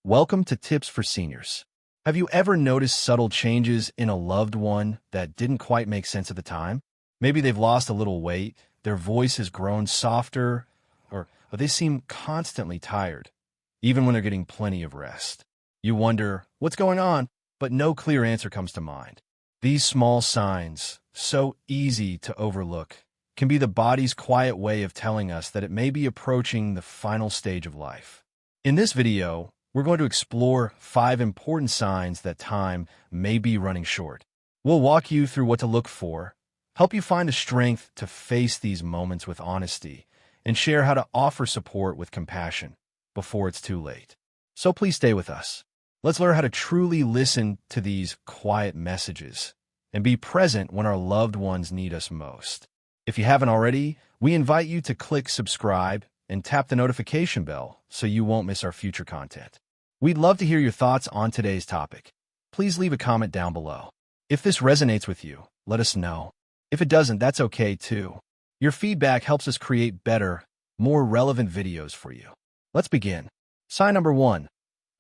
Welcome to Tips for Seniors. Have you ever noticed subtle changes in a loved one that didn't quite make sense at the time? Maybe they've lost a little weight, their voice has grown softer, or they seem constantly tired, even when they're getting plenty of rest. You wonder, what's going on? But no clear answer comes to mind. These small signs, so easy to overlook, can be the body's quiet way of telling us that it may be approaching the final stage of life. In this video, we're going to explore 5 important signs that time may be running short. We'll walk you through what to look for, help you find the strength to face these moments with honesty, and share how to offer support with compassion before it's too late. So please stay with us. Let's learn how to truly listen to these quiet messages and be present when our loved ones need us most. If you haven't already, we invite you to click subscribe and tap the notification bell so you won't miss our future content. We'd love to hear your thoughts on today's topic. Please leave a comment down below. If this resonates with you, let us know. If it doesn't, that's okay too. Your feedback helps us create better, more relevant videos for you. Let's begin. Sign number 1,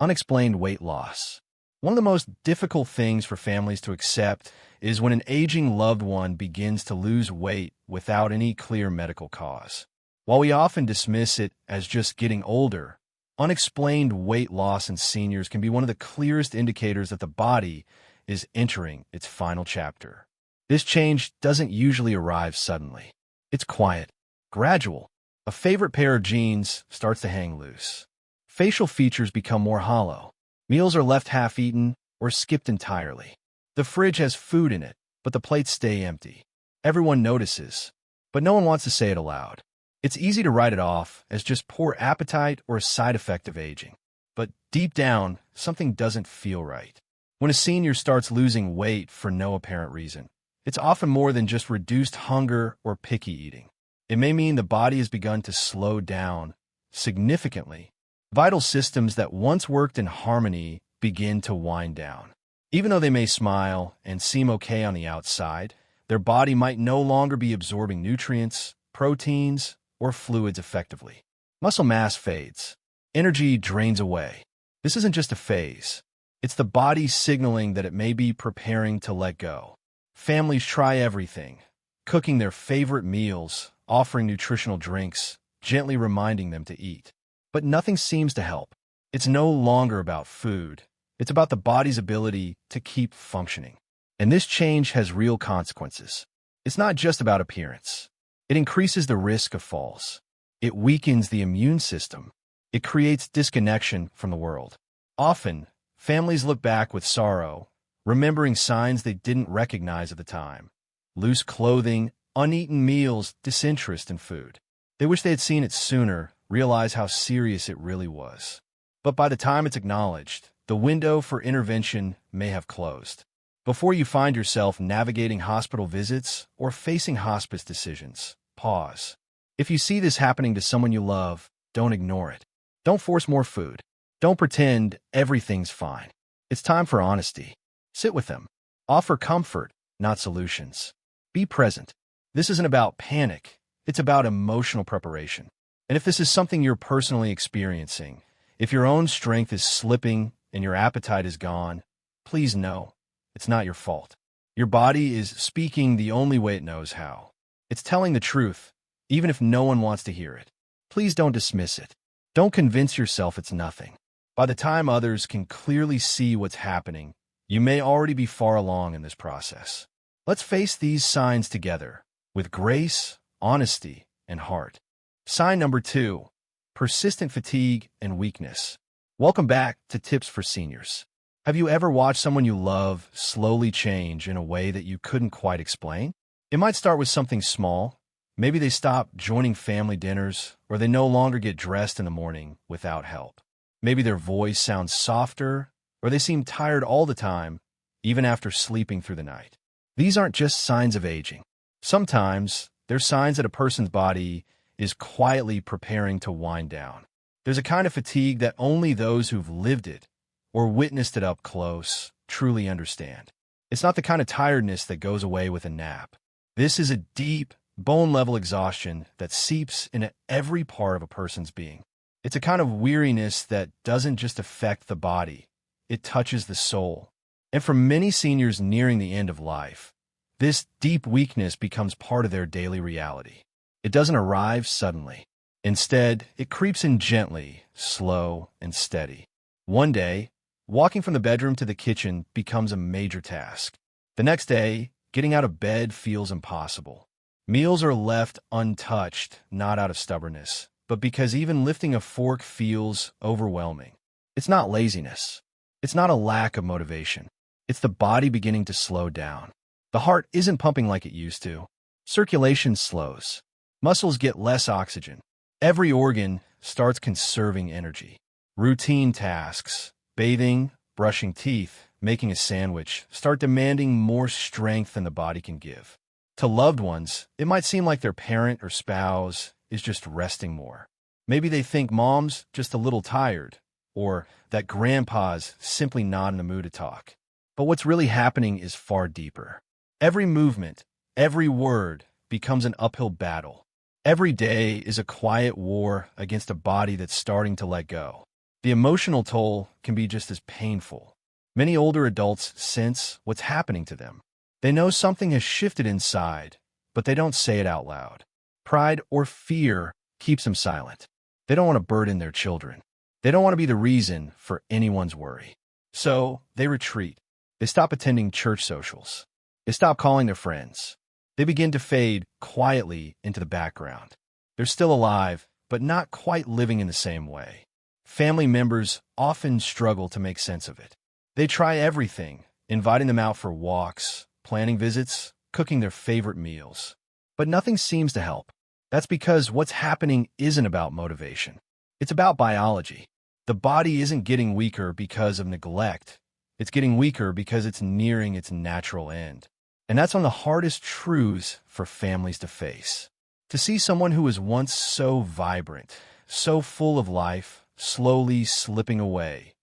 unexplained weight loss. One of the most difficult things for families to accept is when an aging loved one begins to lose weight without any clear medical cause. While we often dismiss it as just getting older, unexplained weight loss in seniors can be one of the clearest indicators that the body is entering its final chapter. This change doesn't usually arrive suddenly. It's quiet, gradual. A favorite pair of jeans starts to hang loose. Facial features become more hollow. Meals are left half-eaten or skipped entirely. The fridge has food in it, but the plates stay empty. Everyone notices, but no one wants to say it aloud. It's easy to write it off as just poor appetite or a side effect of aging. But deep down, something doesn't feel right. When a senior starts losing weight for no apparent reason, it's often more than just reduced hunger or picky eating. It may mean the body has begun to slow down significantly. Vital systems that once worked in harmony begin to wind down. Even though they may smile and seem okay on the outside, their body might no longer be absorbing nutrients, proteins, or fluids effectively. Muscle mass fades. Energy drains away. This isn't just a phase. It's the body signaling that it may be preparing to let go. Families try everything, cooking their favorite meals, offering nutritional drinks, gently reminding them to eat. But nothing seems to help. It's no longer about food. It's about the body's ability to keep functioning. And this change has real consequences. It's not just about appearance. It increases the risk of falls. It weakens the immune system. It creates disconnection from the world. Often, families look back with sorrow, remembering signs they didn't recognize at the time. Loose clothing, uneaten meals, disinterest in food. They wish they had seen it sooner, realize how serious it really was. But by the time it's acknowledged, the window for intervention may have closed. Before you find yourself navigating hospital visits or facing hospice decisions, pause. If you see this happening to someone you love, don't ignore it. Don't force more food. Don't pretend everything's fine. It's time for honesty. Sit with them. Offer comfort, not solutions. Be present. This isn't about panic. It's about emotional preparation. And if this is something you're personally experiencing, if your own strength is slipping and your appetite is gone, please know it's not your fault. Your body is speaking the only way it knows how. It's telling the truth, even if no one wants to hear it. Please don't dismiss it. Don't convince yourself it's nothing. By the time others can clearly see what's happening, you may already be far along in this process. Let's face these signs together with grace, honesty, and heart. Sign number 2, persistent fatigue and weakness. Welcome back to Tips for Seniors. Have you ever watched someone you love slowly change in a way that you couldn't quite explain? It might start with something small. Maybe they stop joining family dinners, or they no longer get dressed in the morning without help. Maybe their voice sounds softer, or they seem tired all the time, even after sleeping through the night. These aren't just signs of aging. Sometimes they're signs that a person's body is quietly preparing to wind down. There's a kind of fatigue that only those who've lived it or witnessed it up close truly understand. It's not the kind of tiredness that goes away with a nap. This is a deep, bone-level exhaustion that seeps into every part of a person's being. It's a kind of weariness that doesn't just affect the body, it touches the soul. And for many seniors nearing the end of life, this deep weakness becomes part of their daily reality. It doesn't arrive suddenly. Instead, it creeps in gently, slow, and steady. One day, walking from the bedroom to the kitchen becomes a major task. The next day, getting out of bed feels impossible. Meals are left untouched, not out of stubbornness, but because even lifting a fork feels overwhelming. It's not laziness. It's not a lack of motivation. It's the body beginning to slow down. The heart isn't pumping like it used to. Circulation slows. Muscles get less oxygen. Every organ starts conserving energy. Routine tasks, bathing, brushing teeth, making a sandwich, start demanding more strength than the body can give. To loved ones, it might seem like their parent or spouse is just resting more. Maybe they think mom's just a little tired, or that grandpa's simply not in the mood to talk. But what's really happening is far deeper. Every movement, every word becomes an uphill battle. Every day is a quiet war against a body that's starting to let go. The emotional toll can be just as painful. Many older adults sense what's happening to them. They know something has shifted inside, but they don't say it out loud. Pride or fear keeps them silent. They don't want to burden their children. They don't want to be the reason for anyone's worry. So they retreat. They stop attending church socials. They stop calling their friends. They begin to fade quietly into the background. They're still alive, but not quite living in the same way. Family members often struggle to make sense of it. They try everything, inviting them out for walks, planning visits, cooking their favorite meals. But nothing seems to help. That's because what's happening isn't about motivation. It's about biology. The body isn't getting weaker because of neglect. It's getting weaker because it's nearing its natural end. And that's one of the hardest truths for families to face. To see someone who was once so vibrant, so full of life, slowly slipping away,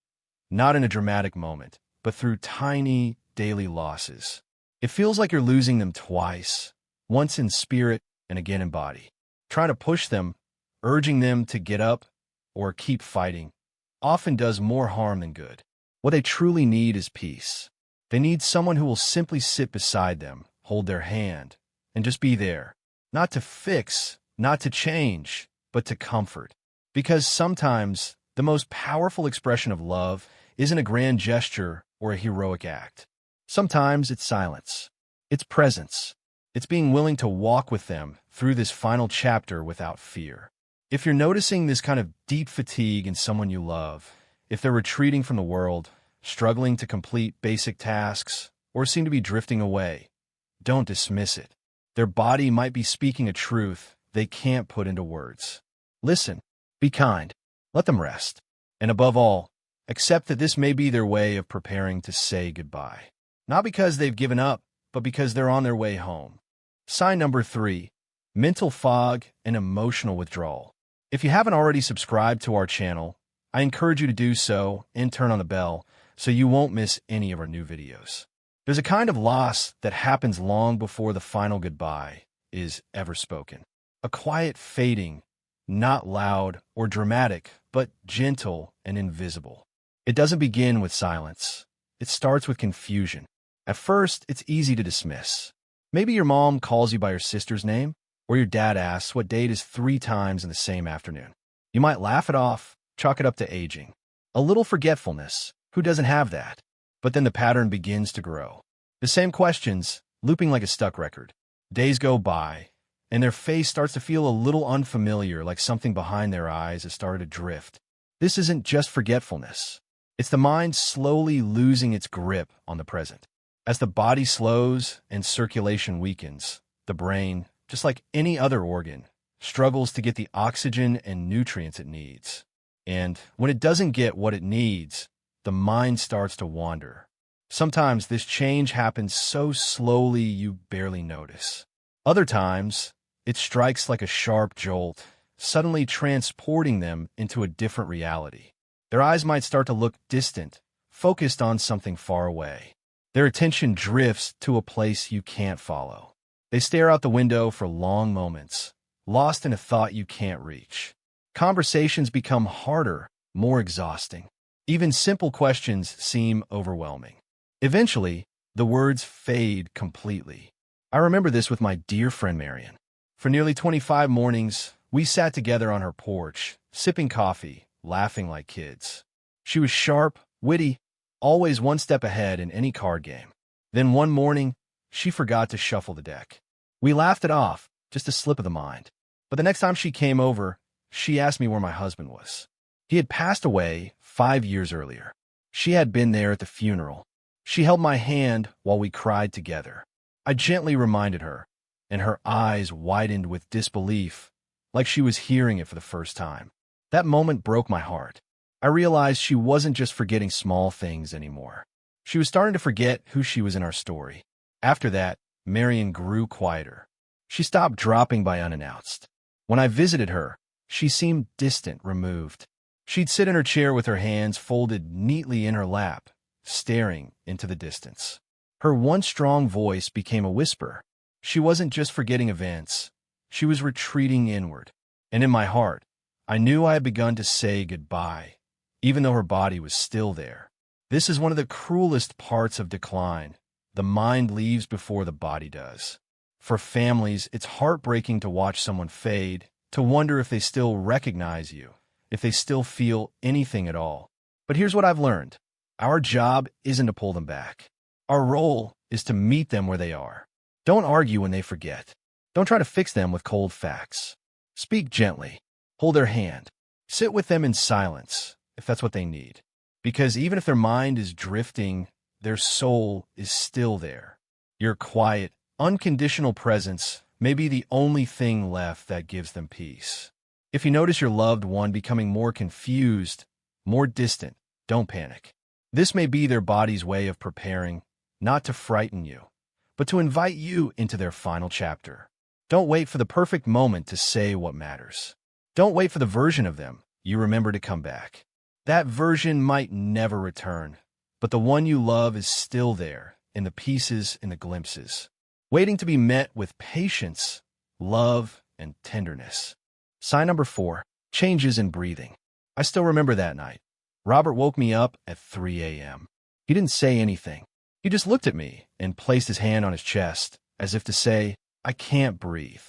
not in a dramatic moment, but through tiny daily losses. It feels like you're losing them twice, once in spirit and again in body. Trying to push them, urging them to get up or keep fighting, often does more harm than good. What they truly need is peace. They need someone who will simply sit beside them, hold their hand, and just be there. Not to fix, not to change, but to comfort. Because sometimes the most powerful expression of love isn't a grand gesture or a heroic act. Sometimes it's silence. It's presence. It's being willing to walk with them through this final chapter without fear. If you're noticing this kind of deep fatigue in someone you love, if they're retreating from the world, struggling to complete basic tasks, or seem to be drifting away, don't dismiss it. Their body might be speaking a truth they can't put into words. Listen, be kind, let them rest, and above all, accept that this may be their way of preparing to say goodbye. Not because they've given up, but because they're on their way home. Sign number 3, mental fog and emotional withdrawal. If you haven't already subscribed to our channel, I encourage you to do so and turn on the bell so you won't miss any of our new videos. There's a kind of loss that happens long before the final goodbye is ever spoken. A quiet fading, not loud or dramatic, but gentle and invisible. It doesn't begin with silence. It starts with confusion. At first, it's easy to dismiss. Maybe your mom calls you by your sister's name, or your dad asks what date is 3 times in the same afternoon. You might laugh it off, chalk it up to aging. A little forgetfulness. Who doesn't have that? But then the pattern begins to grow. The same questions, looping like a stuck record. Days go by, and their face starts to feel a little unfamiliar, like something behind their eyes has started to drift. This isn't just forgetfulness. It's the mind slowly losing its grip on the present. As the body slows and circulation weakens, the brain, just like any other organ, struggles to get the oxygen and nutrients it needs. And when it doesn't get what it needs, the mind starts to wander. Sometimes this change happens so slowly you barely notice. Other times, it strikes like a sharp jolt, suddenly transporting them into a different reality. Their eyes might start to look distant, focused on something far away. Their attention drifts to a place you can't follow. They stare out the window for long moments, lost in a thought you can't reach. Conversations become harder, more exhausting. Even simple questions seem overwhelming. Eventually, the words fade completely. I remember this with my dear friend Marion. For nearly 25 mornings, we sat together on her porch, sipping coffee, laughing like kids. She was sharp, witty, always one step ahead in any card game. Then one morning, she forgot to shuffle the deck. We laughed it off, just a slip of the mind. But the next time she came over, she asked me where my husband was. He had passed away 5 years earlier. She had been there at the funeral. She held my hand while we cried together. I gently reminded her, and her eyes widened with disbelief, like she was hearing it for the first time. That moment broke my heart. I realized she wasn't just forgetting small things anymore. She was starting to forget who she was in our story. After that, Marion grew quieter. She stopped dropping by unannounced. When I visited her, she seemed distant, removed. She'd sit in her chair with her hands folded neatly in her lap, staring into the distance. Her once strong voice became a whisper. She wasn't just forgetting events. She was retreating inward. And in my heart, I knew I had begun to say goodbye, even though her body was still there. This is one of the cruelest parts of decline. The mind leaves before the body does. For families, it's heartbreaking to watch someone fade, to wonder if they still recognize you, if they still feel anything at all. But here's what I've learned. Our job isn't to pull them back. Our role is to meet them where they are. Don't argue when they forget. Don't try to fix them with cold facts. Speak gently. Hold their hand. Sit with them in silence, if that's what they need. Because even if their mind is drifting, their soul is still there. Your quiet, unconditional presence may be the only thing left that gives them peace. If you notice your loved one becoming more confused, more distant, don't panic. This may be their body's way of preparing, not to frighten you, but to invite you into their final chapter. Don't wait for the perfect moment to say what matters. Don't wait for the version of them you remember to come back. That version might never return, but the one you love is still there, in the pieces, in the glimpses, waiting to be met with patience, love, and tenderness. Sign number 4, changes in breathing. I still remember that night. Robert woke me up at 3 a.m. He didn't say anything. He just looked at me and placed his hand on his chest, as if to say, I can't breathe.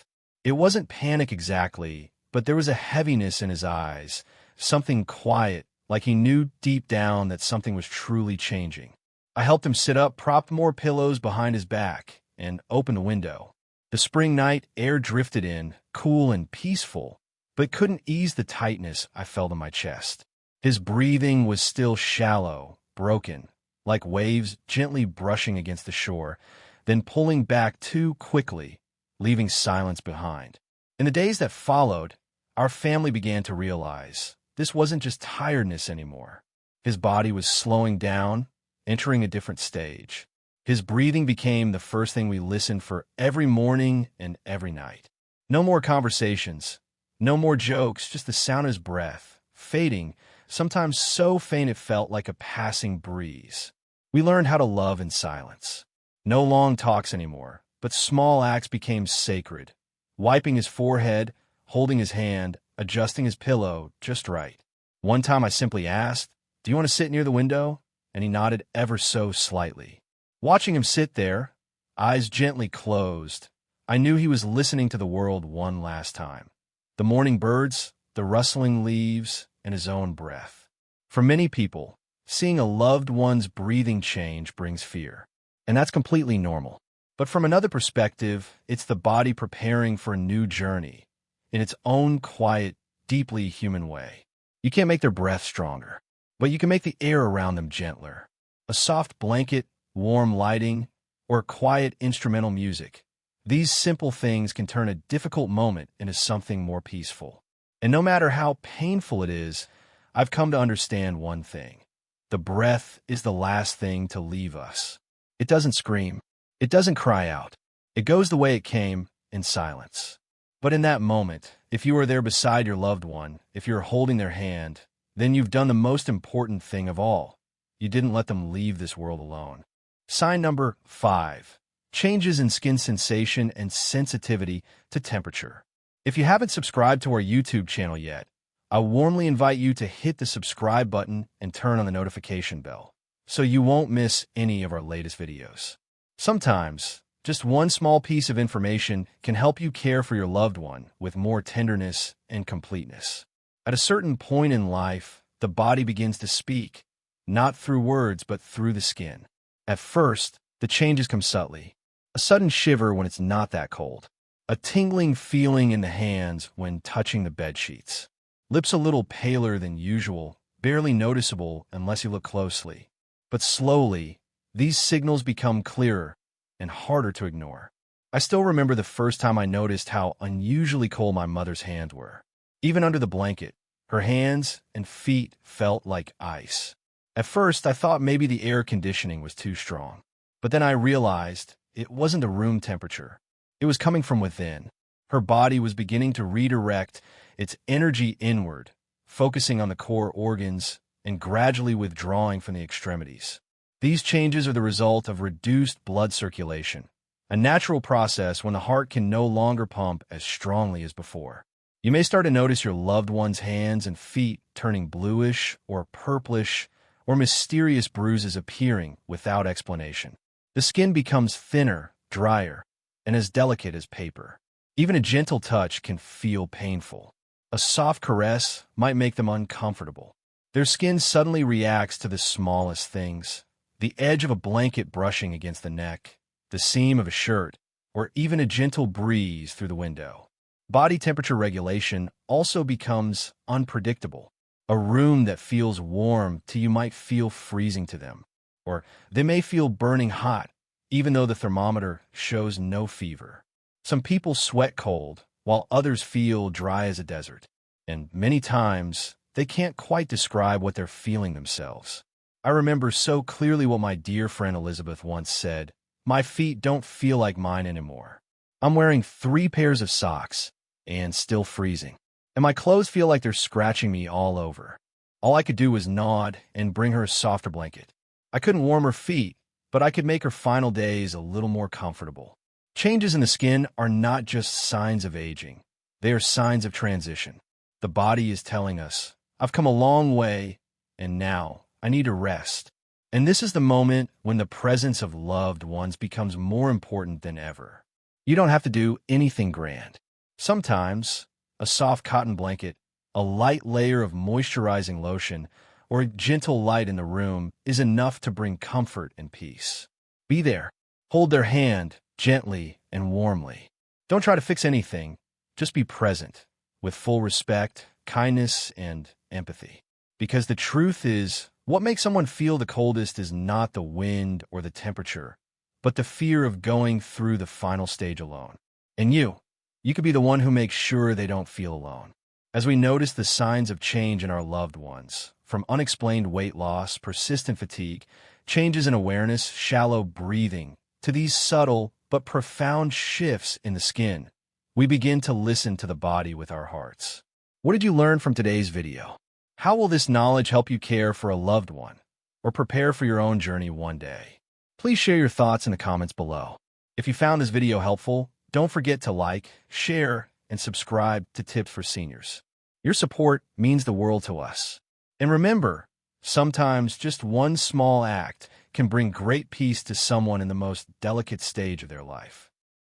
It wasn't panic exactly, but there was a heaviness in his eyes, something quiet, like he knew deep down that something was truly changing. I helped him sit up, propped more pillows behind his back, and opened the window. The spring night air drifted in, cool and peaceful, but couldn't ease the tightness I felt in my chest. His breathing was still shallow, broken, like waves gently brushing against the shore, then pulling back too quickly, leaving silence behind. In the days that followed, our family began to realize this wasn't just tiredness anymore. His body was slowing down, entering a different stage. His breathing became the first thing we listened for every morning and every night. No more conversations, no more jokes, just the sound of his breath, fading, sometimes so faint it felt like a passing breeze. We learned how to love in silence. No long talks anymore, but small acts became sacred. Wiping his forehead, holding his hand, adjusting his pillow just right. One time I simply asked, "Do you want to sit near the window?" And he nodded ever so slightly. Watching him sit there, eyes gently closed, I knew he was listening to the world one last time. The morning birds, the rustling leaves, and his own breath. For many people, seeing a loved one's breathing change brings fear. And that's completely normal. But from another perspective, it's the body preparing for a new journey, in its own quiet, deeply human way. You can't make their breath stronger, but you can make the air around them gentler. A soft blanket, warm lighting, or quiet instrumental music. These simple things can turn a difficult moment into something more peaceful. And no matter how painful it is, I've come to understand one thing. The breath is the last thing to leave us. It doesn't scream. It doesn't cry out. It goes the way it came, in silence. But in that moment, if you are there beside your loved one, if you're holding their hand, then you've done the most important thing of all. You didn't let them leave this world alone. Sign number 5. Changes in skin sensation and sensitivity to temperature. If you haven't subscribed to our YouTube channel yet, I warmly invite you to hit the subscribe button and turn on the notification bell so you won't miss any of our latest videos. Sometimes, just one small piece of information can help you care for your loved one with more tenderness and completeness. At a certain point in life, the body begins to speak, not through words but through the skin. At first, the changes come subtly. A sudden shiver when it's not that cold. A tingling feeling in the hands when touching the bed sheets. Lips a little paler than usual, barely noticeable unless you look closely. But slowly, these signals become clearer and harder to ignore. I still remember the first time I noticed how unusually cold my mother's hands were. Even under the blanket, her hands and feet felt like ice. At first, I thought maybe the air conditioning was too strong. But then I realized it wasn't the room temperature. It was coming from within. Her body was beginning to redirect its energy inward, focusing on the core organs and gradually withdrawing from the extremities. These changes are the result of reduced blood circulation, a natural process when the heart can no longer pump as strongly as before. You may start to notice your loved one's hands and feet turning bluish or purplish, or mysterious bruises appearing without explanation. The skin becomes thinner, drier, and as delicate as paper. Even a gentle touch can feel painful. A soft caress might make them uncomfortable. Their skin suddenly reacts to the smallest things. The edge of a blanket brushing against the neck, the seam of a shirt, or even a gentle breeze through the window. Body temperature regulation also becomes unpredictable. A room that feels warm to you might feel freezing to them, or they may feel burning hot, even though the thermometer shows no fever. Some people sweat cold, while others feel dry as a desert, and many times they can't quite describe what they're feeling themselves. I remember so clearly what my dear friend Elizabeth once said, "My feet don't feel like mine anymore. I'm wearing 3 pairs of socks and still freezing, and my clothes feel like they're scratching me all over." All I could do was nod and bring her a softer blanket. I couldn't warm her feet, but I could make her final days a little more comfortable. Changes in the skin are not just signs of aging. They are signs of transition. The body is telling us, "I've come a long way, and now I need to rest." And this is the moment when the presence of loved ones becomes more important than ever. You don't have to do anything grand. Sometimes, a soft cotton blanket, a light layer of moisturizing lotion, or a gentle light in the room is enough to bring comfort and peace. Be there. Hold their hand gently and warmly. Don't try to fix anything. Just be present, with full respect, kindness, and empathy. Because the truth is, what makes someone feel the coldest is not the wind or the temperature, but the fear of going through the final stage alone. And you could be the one who makes sure they don't feel alone. As we notice the signs of change in our loved ones, from unexplained weight loss, persistent fatigue, changes in awareness, shallow breathing, to these subtle but profound shifts in the skin, we begin to listen to the body with our hearts. What did you learn from today's video? How will this knowledge help you care for a loved one or prepare for your own journey one day? Please share your thoughts in the comments below. If you found this video helpful, don't forget to like, share, and subscribe to Tips for Seniors. Your support means the world to us. And remember, sometimes just one small act can bring great peace to someone in the most delicate stage of their life.